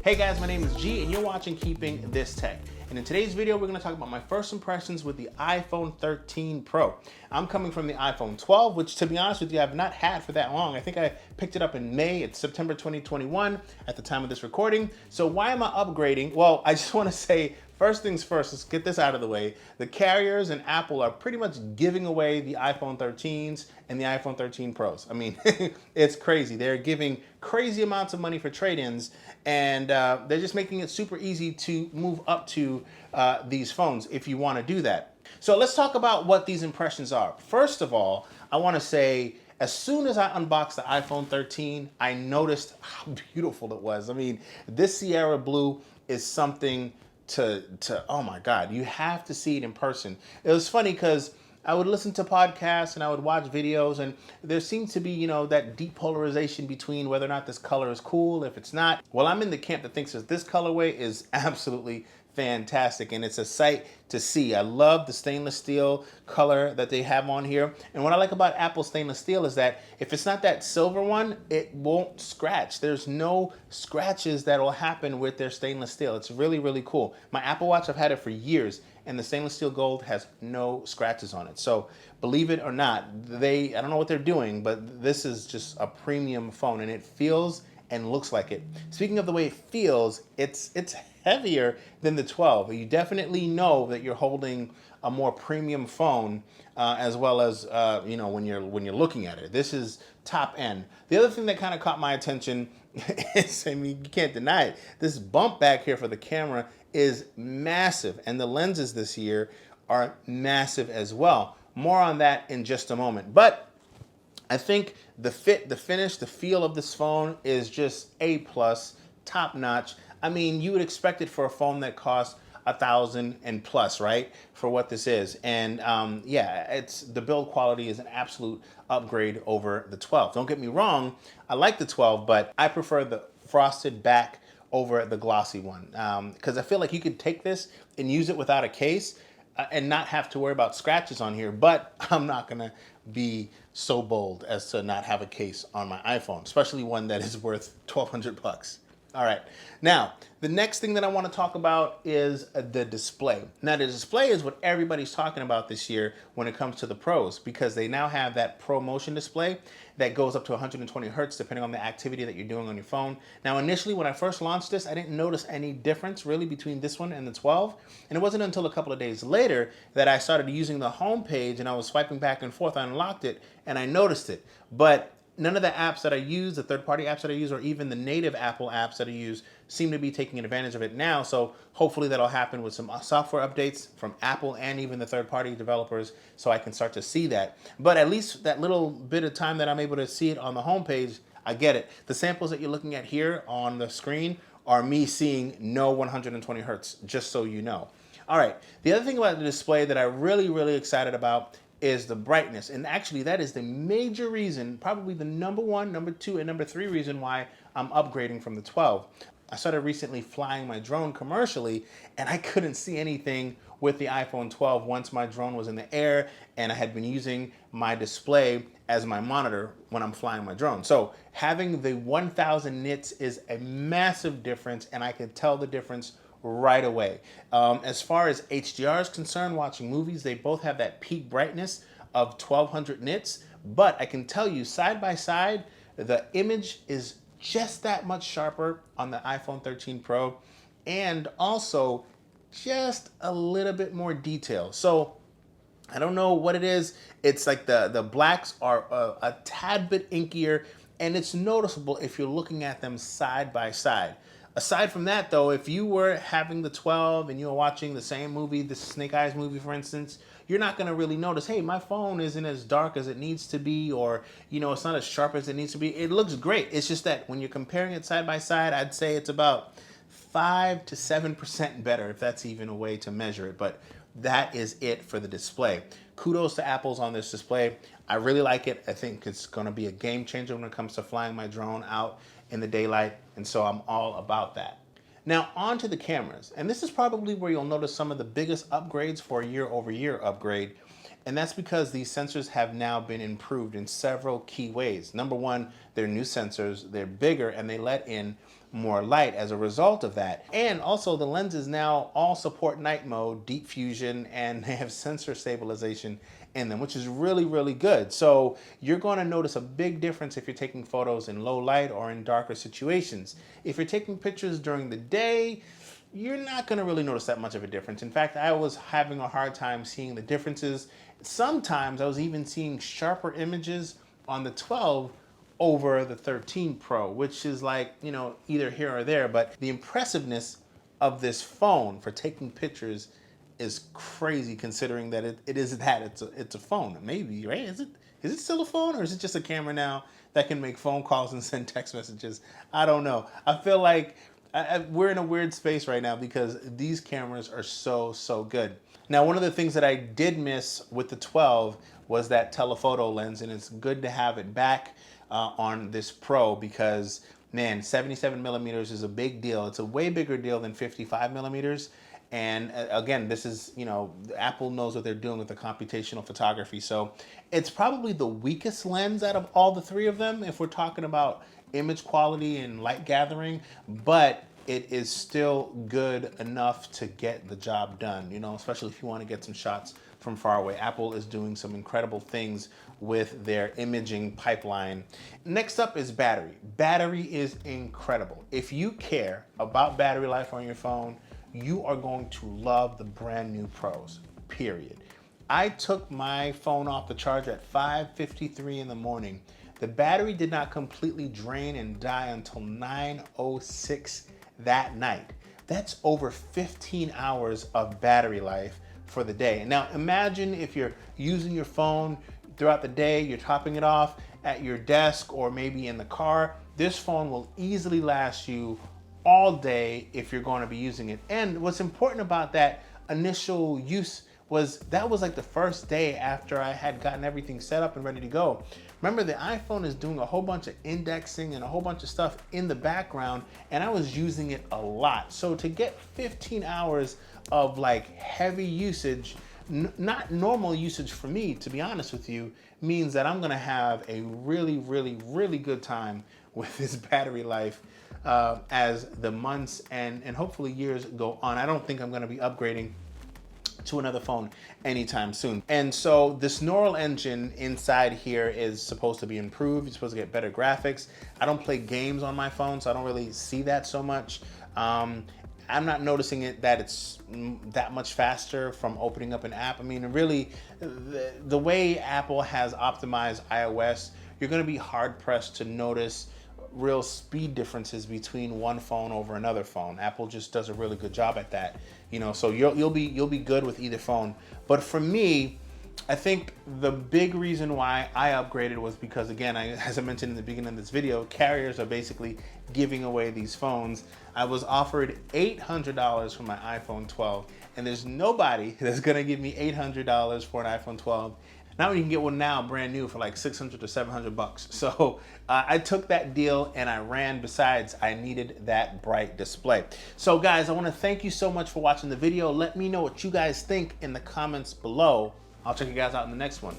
Hey guys, my name is G and you're watching Keeping This Tech. And in today's video, we're gonna talk about my first impressions with the iPhone 13 Pro. I'm coming from the iPhone 12, which to be honest with you, I've not had for that long. I think I picked it up in May. It's September 2021 at the time of this recording. So why am I upgrading? Well, I just wanna say, first things first, let's get this out of the way. The carriers and Apple are pretty much giving away the iPhone 13s and the iPhone 13 Pros. I mean, it's crazy. They're giving crazy amounts of money for trade-ins, and they're just making it super easy to move up to these phones if you want to do that. So let's talk about what these impressions are. First of all, I want to say, as soon as I unboxed the iPhone 13, I noticed how beautiful it was. I mean, this Sierra Blue is something to oh my God, you have to see it in person. It was funny because I would listen to podcasts and I would watch videos, and there seems to be, you know, that deep polarization between whether or not this color is cool, if it's not. Well, I'm in the camp that thinks that this colorway is absolutely fantastic, and it's a sight to see. I love the stainless steel color that they have on here. And what I like about Apple stainless steel is that if it's not that silver one, it won't scratch. There's no scratches that will happen with their stainless steel. It's really, really cool. My Apple Watch, I've had it for years, and the stainless steel gold has no scratches on it. So believe it or not, I don't know what they're doing, but this is just a premium phone, and it feels and looks like it. Speaking of the way it feels, it's heavier than the 12. You definitely know that you're holding a more premium phone, as well as you know, when you're looking at it. This is top end. The other thing that kind of caught my attention is, I mean, you can't deny it, this bump back here for the camera is massive, and the lenses this year are massive as well. More on that in just a moment. But I think the fit, the finish, the feel of this phone is just A+, top notch. I mean, you would expect it for a phone that costs $1,000 and plus, right? For what this is. And yeah, the build quality is an absolute upgrade over the 12. Don't get me wrong, I like the 12, but I prefer the frosted back over the glossy one. Because I feel like you could take this and use it without a case and not have to worry about scratches on here, but I'm not gonna be so bold as to not have a case on my iPhone, especially one that is worth 1,200 bucks. All right, now, the next thing that I want to talk about is the display. Now, the display is what everybody's talking about this year when it comes to the Pros, because they now have that Pro Motion display that goes up to 120 hertz depending on the activity that you're doing on your phone. Now, initially, when I first launched this, I didn't notice any difference really between this one and the 12, and it wasn't until a couple of days later that I started using the home page and I was swiping back and forth, I unlocked it, and I noticed it. But none of the apps that I use, the third-party apps that I use, or even the native Apple apps that I use seem to be taking advantage of it now. So hopefully that'll happen with some software updates from Apple and even the third-party developers, so I can start to see that. But at least that little bit of time that I'm able to see it on the homepage, I get it. The samples that you're looking at here on the screen are me seeing no 120 hertz, just so you know. All right, the other thing about the display that I'm really, really excited about is the brightness. And actually that is the major reason, probably the number one, number two, and number three reason why I'm upgrading from the 12. I started recently flying my drone commercially, and I couldn't see anything with the iPhone 12 once my drone was in the air, and I had been using my display as my monitor when I'm flying my drone. So having the 1000 nits is a massive difference, and I can tell the difference right away. As far as HDR is concerned, watching movies, they both have that peak brightness of 1200 nits, but I can tell you side by side, the image is just that much sharper on the iPhone 13 Pro, and also just a little bit more detail. So I don't know what it is. It's like the blacks are a tad bit inkier, and it's noticeable if you're looking at them side by side. Aside from that, though, if you were having the 12 and you were watching the same movie, the Snake Eyes movie, for instance, you're not going to really notice, hey, my phone isn't as dark as it needs to be, or, you know, it's not as sharp as it needs to be. It looks great. It's just that when you're comparing it side by side, I'd say it's about 5 to 7% better, if that's even a way to measure it. But that is it for the display. Kudos to Apple's on this display. I really like it. I think it's going to be a game changer when it comes to flying my drone out in the daylight, and so I'm all about that. Now on to the cameras, and this is probably where you'll notice some of the biggest upgrades for a year-over-year upgrade, and that's because these sensors have now been improved in several key ways. Number one, they're new sensors, they're bigger, and they let in more light as a result of that. And also the lenses now all support night mode, deep fusion, and they have sensor stabilization in them, which is really, really good. So you're going to notice a big difference if you're taking photos in low light or in darker situations. If you're taking pictures during the day, you're not going to really notice that much of a difference. In fact, I was having a hard time seeing the differences. Sometimes I was even seeing sharper images on the 12 over the 13 Pro, which is like, you know, either here or there. But the impressiveness of this phone for taking pictures is crazy, considering that it's a phone. Maybe, right? Is it still a phone, or is it just a camera now that can make phone calls and send text messages? I don't know. I feel like we're in a weird space right now because these cameras are so good. Now, one of the things that I did miss with the 12 was that telephoto lens, and it's good to have it back on this Pro because, man, 77 millimeters is a big deal. It's a way bigger deal than 55 millimeters. And again, this is, you know, Apple knows what they're doing with the computational photography. So it's probably the weakest lens out of all the three of them if we're talking about image quality and light gathering, but it is still good enough to get the job done, you know, especially if you want to get some shots from far away. Apple is doing some incredible things with their imaging pipeline. Next up is battery. Battery is incredible. If you care about battery life on your phone, you are going to love the brand new Pros, period. I took my phone off the charger at 5:53 in the morning. The battery did not completely drain and die until 9:06 that night. That's over 15 hours of battery life for the day. Now imagine if you're using your phone throughout the day, you're topping it off at your desk or maybe in the car. This phone will easily last you all day if you're going to be using it. And what's important about that initial use was that was like the first day after I had gotten everything set up and ready to go. Remember, the iPhone is doing a whole bunch of indexing and a whole bunch of stuff in the background, and I was using it a lot. So to get 15 hours of like heavy usage, not normal usage for me, to be honest with you, means that I'm gonna have a really good time with this battery life as the months and hopefully years go on. I don't think I'm gonna be upgrading to another phone anytime soon. And so this neural engine inside here is supposed to be improved. You're supposed to get better graphics. I don't play games on my phone, so I don't really see that so much. I'm not noticing it that it's that much faster from opening up an app. I mean, really, the way Apple has optimized iOS, you're gonna be hard pressed to notice real speed differences between one phone over another phone. Apple just does a really good job at that, you know. So you'll be good with either phone. But for me, I think the big reason why I upgraded was because, again, as I mentioned in the beginning of this video, carriers are basically giving away these phones. I was offered $800 for my iPhone 12, and there's nobody that's gonna give me $800 for an iPhone 12. Now you can get one now brand new for like 600 to 700 bucks. So I took that deal and I ran. Besides, I needed that bright display. So guys, I want to thank you so much for watching the video. Let me know what you guys think in the comments below. I'll check you guys out in the next one.